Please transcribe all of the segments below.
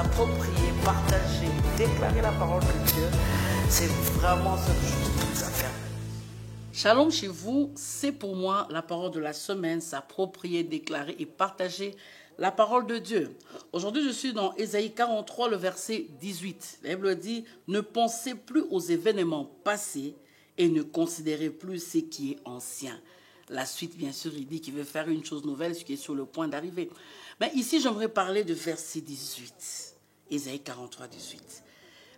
s'approprier, partager, déclarer la parole de Dieu, c'est vraiment ce que je trouve à faire. Shalom chez vous, c'est pour moi la parole de la semaine, s'approprier, déclarer et partager la parole de Dieu. Aujourd'hui, je suis dans Ésaïe 43, le verset 18. La Bible dit, ne pensez plus aux événements passés et ne considérez plus ce qui est ancien. La suite, bien sûr, il dit qu'il veut faire une chose nouvelle, ce qui est sur le point d'arriver. Mais ici, j'aimerais parler de verset 18. Ésaïe 43, 18.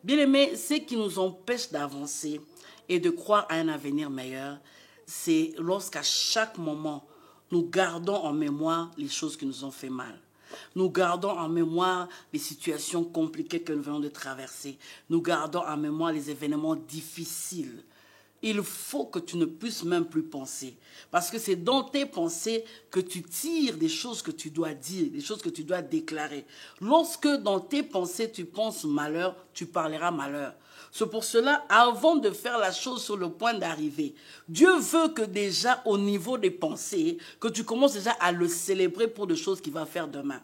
Bien aimés, ce qui nous empêche d'avancer et de croire à un avenir meilleur, c'est lorsqu'à chaque moment, nous gardons en mémoire les choses qui nous ont fait mal. Nous gardons en mémoire les situations compliquées que nous venons de traverser. Nous gardons en mémoire les événements difficiles. Il faut que tu ne puisses même plus penser. Parce que c'est dans tes pensées que tu tires des choses que tu dois dire, des choses que tu dois déclarer. Lorsque dans tes pensées tu penses malheur, tu parleras malheur. C'est pour cela, avant de faire la chose sur le point d'arriver, Dieu veut que déjà au niveau des pensées, que tu commences déjà à le célébrer pour des choses qu'il va faire demain.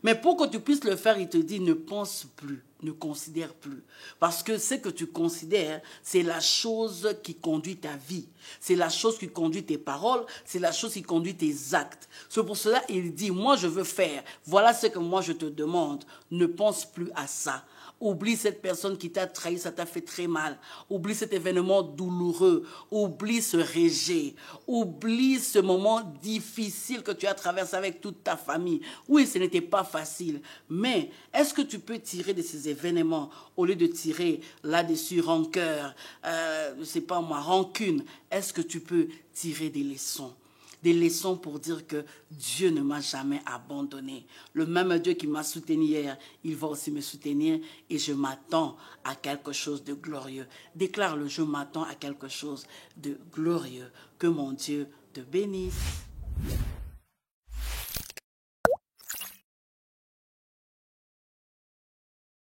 Mais pour que tu puisses le faire, il te dit ne pense plus, ne considère plus. Parce que ce que tu considères, c'est la chose qui conduit ta vie. C'est la chose qui conduit tes paroles, c'est la chose qui conduit tes actes. C'est pour cela qu'il dit, moi je veux faire, voilà ce que moi je te demande, ne pense plus à ça. Oublie cette personne qui t'a trahi, ça t'a fait très mal. Oublie cet événement douloureux. Oublie ce rejet. Oublie ce moment difficile que tu as traversé avec toute ta famille. Oui, ce n'était pas facile. Mais est-ce que tu peux tirer de ces événements, au lieu de tirer là-dessus rancœur, je sais pas moi, rancune, est-ce que tu peux tirer des leçons? Des leçons pour dire que Dieu ne m'a jamais abandonné. Le même Dieu qui m'a soutenu hier, il va aussi me soutenir et je m'attends à quelque chose de glorieux. Déclare-le, je m'attends à quelque chose de glorieux. Que mon Dieu te bénisse.